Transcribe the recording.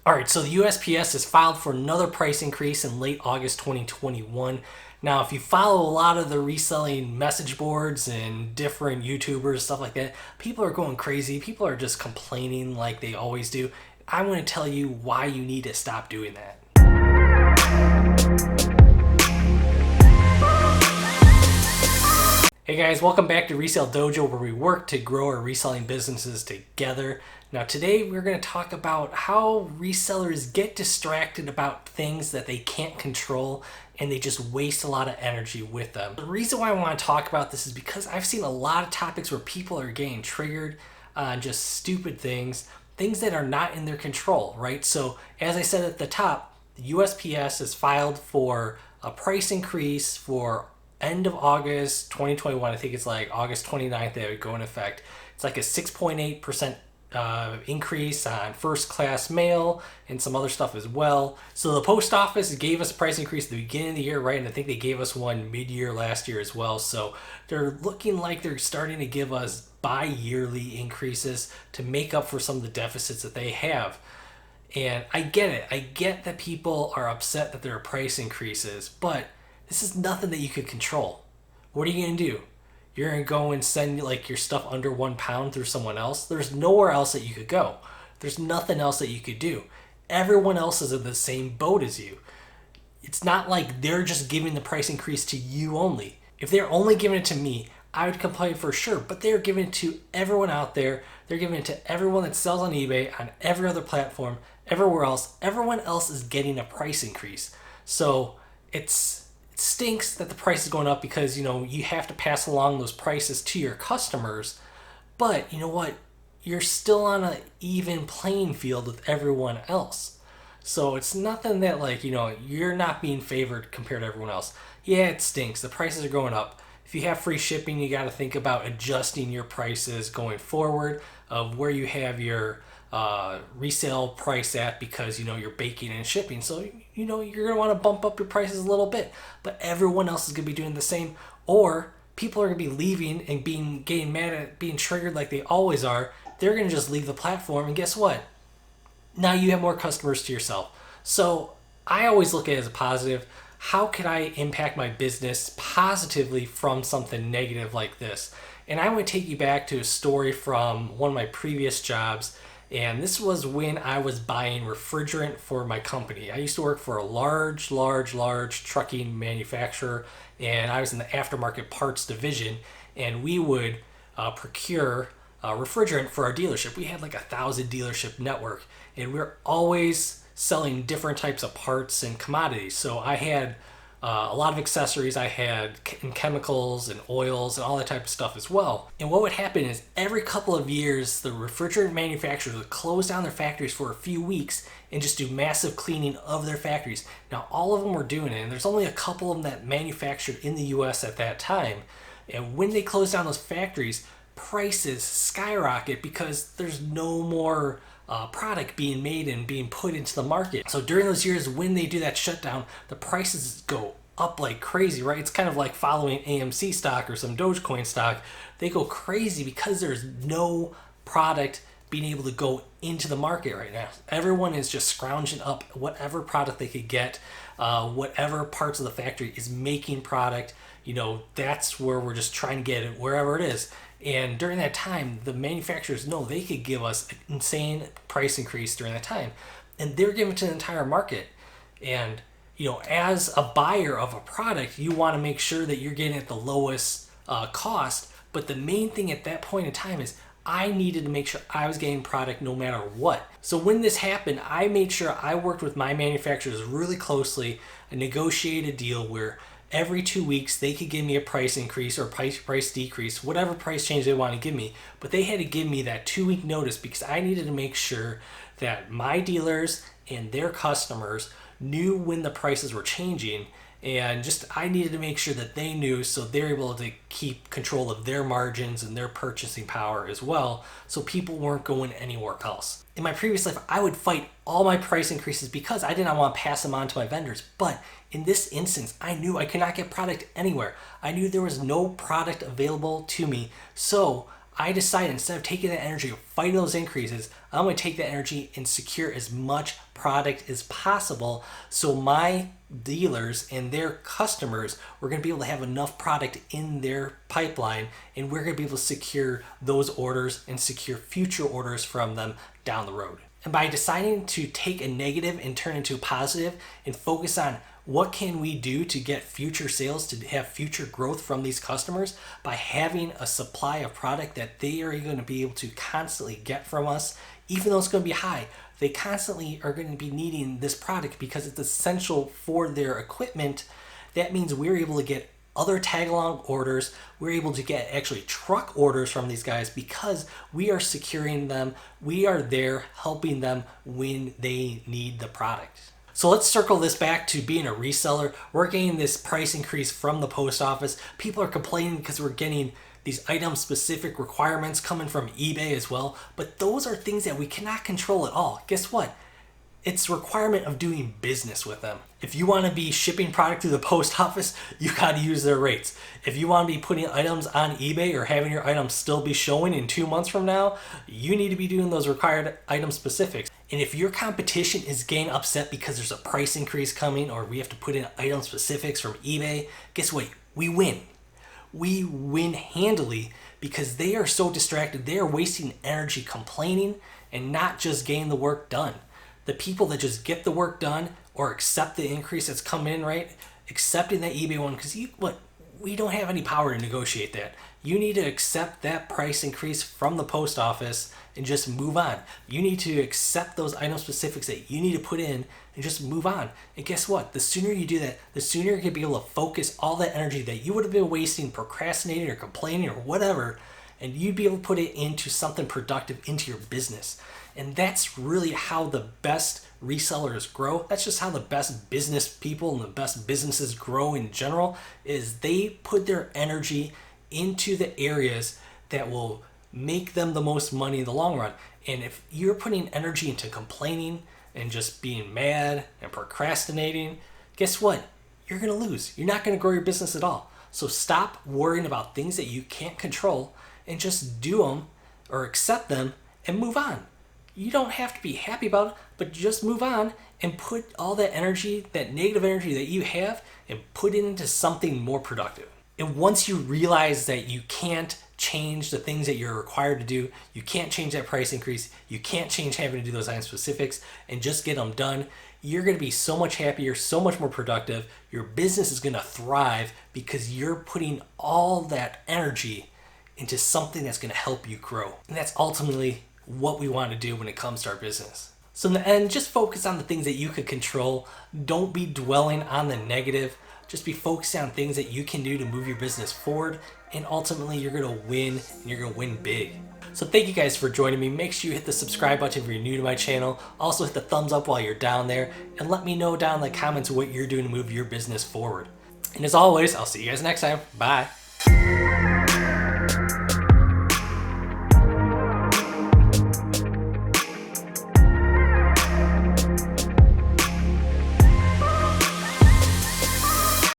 All right, so the USPS has filed for another price increase in late August 2021. Now, if you follow a lot of the reselling message boards and different YouTubers, stuff like that, people are going crazy. People are just complaining like they always do. I'm going to tell you why you need to stop doing that. Hey guys, welcome back to Resale Dojo, where we work to grow our reselling businesses together. Now today we're going to talk about how resellers get distracted about things that they can't control and they just waste a lot of energy with them. The reason why I want to talk about this is because I've seen a lot of topics where people are getting triggered on just stupid things that are not in their control, right? So as I said at the top, the USPS has filed for a price increase for end of August 2021. I think it's like August 29th that would go in effect. It's like a 6.8% increase on first class mail and some other stuff as well. So the post office gave us a price increase at the beginning of the year, right? And I think they gave us one mid-year last year as well. So they're looking like they're starting to give us bi-yearly increases to make up for some of the deficits that they have. And I get it. I get that people are upset that there are price increases, but this is nothing that you could control. What are you going to do? You're going to go and send like your stuff under 1 pound through someone else? There's nowhere else that you could go. There's nothing else that you could do. Everyone else is in the same boat as you. It's not like they're just giving the price increase to you only. If they're only giving it to me, I would complain for sure, but they're giving it to everyone out there. They're giving it to everyone that sells on eBay, on every other platform, everywhere else. Everyone else is getting a price increase. So it stinks that the price is going up because, you have to pass along those prices to your customers. But you know what? You're still on an even playing field with everyone else. So it's nothing that you're not being favored compared to everyone else. Yeah, it stinks. The prices are going up. If you have free shipping, you got to think about adjusting your prices going forward of where you have your resale price at, because you're baking and shipping, so you're going to want to bump up your prices a little bit, but everyone else is going to be doing the same, or people are going to be leaving and getting mad at being triggered like they always are. They're going to just leave the platform, and guess what? Now you have more customers to yourself. So I always look at it as a positive. How can I impact my business positively from something negative like this? And I would take you back to a story from one of my previous jobs. And this was when I was buying refrigerant for my company. I used to work for a large trucking manufacturer, and I was in the aftermarket parts division, and we would procure refrigerant for our dealership. We had like 1,000 dealership network, and we we're always selling different types of parts and commodities. So I had a lot of accessories. I had chemicals and oils and all that type of stuff as well. And what would happen is every couple of years, the refrigerant manufacturers would close down their factories for a few weeks and just do massive cleaning of their factories. Now, all of them were doing it, and there's only a couple of them that manufactured in the US at that time. And when they close down those factories, prices skyrocket because there's no more product being made and being put into the market. So during those years when they do that shutdown, the prices go up like crazy, right? It's kind of like following AMC stock or some Dogecoin stock. They go crazy because there's no product being able to go into the market right now. Everyone is just scrounging up whatever product they could get, whatever parts of the factory is making product. That's where we're just trying to get it wherever it is. And during that time, the manufacturers know they could give us an insane price increase during that time. And they're giving it to the entire market. And, as a buyer of a product, you want to make sure that you're getting at the lowest cost. But the main thing at that point in time is I needed to make sure I was getting product no matter what. So when this happened, I made sure I worked with my manufacturers really closely and negotiated a deal where every 2 weeks they could give me a price increase or price decrease, whatever price change they want to give me. But they had to give me that 2-week notice because I needed to make sure that my dealers and their customers knew when the prices were changing. And I needed to make sure that they knew, so they're able to keep control of their margins and their purchasing power as well, so people weren't going anywhere else. In my previous life, I would fight all my price increases because I did not want to pass them on to my vendors. But in this instance, I knew I could not get product anywhere. I knew there was no product available to me, so I decided instead of taking that energy of fighting those increases, I'm going to take that energy and secure as much product as possible so my dealers and their customers were going to be able to have enough product in their pipeline, and we're going to be able to secure those orders and secure future orders from them down the road. And by deciding to take a negative and turn into a positive and focus on what can we do to get future sales, to have future growth from these customers, by having a supply of product that they are going to be able to constantly get from us, even though it's going to be high, they constantly are going to be needing this product because it's essential for their equipment. That means we're able to get other tag-along orders. We're able to get actually truck orders from these guys because we are securing them. We are there helping them when they need the product. So let's circle this back to being a reseller. We're getting this price increase from the post office. People are complaining because we're getting these item-specific requirements coming from eBay as well. But those are things that we cannot control at all. Guess what? It's a requirement of doing business with them. If you want to be shipping product through the post office, you got to use their rates. If you want to be putting items on eBay or having your items still be showing in 2 months from now, you need to be doing those required item specifics. And if your competition is getting upset because there's a price increase coming or we have to put in item specifics from eBay, guess what? We win. We win handily because they are so distracted. They are wasting energy complaining and not just getting the work done. The people that just get the work done or accept the increase that's coming in, right? Accepting that eBay one, because we don't have any power to negotiate that. You need to accept that price increase from the post office and just move on. You need to accept those item specifics that you need to put in and just move on. And guess what? The sooner you do that, the sooner you're going to be able to focus all that energy that you would have been wasting procrastinating or complaining or whatever, and you'd be able to put it into something productive into your business. And that's really how the best resellers grow. That's just how the best business people and the best businesses grow in general, is they put their energy into the areas that will make them the most money in the long run. And if you're putting energy into complaining and just being mad and procrastinating, guess what? You're going to lose. You're not going to grow your business at all. So stop worrying about things that you can't control and just do them or accept them and move on. You don't have to be happy about it, but just move on and put all that energy, that negative energy that you have, and put it into something more productive. And once you realize that you can't change the things that you're required to do, you can't change that price increase, you can't change having to do those item specifics and just get them done, you're going to be so much happier, so much more productive. Your business is going to thrive because you're putting all that energy into something that's going to help you grow. And that's ultimately what we want to do when it comes to our business. So in the end, just focus on the things that you could control. Don't be dwelling on the negative. Just be focusing on things that you can do to move your business forward, and ultimately you're going to win, and you're going to win big. So thank you guys for joining me. Make sure you hit the subscribe button if you're new to my channel. Also hit the thumbs up while you're down there, and let me know down in the comments what you're doing to move your business forward. And as always, I'll see you guys next time. Bye.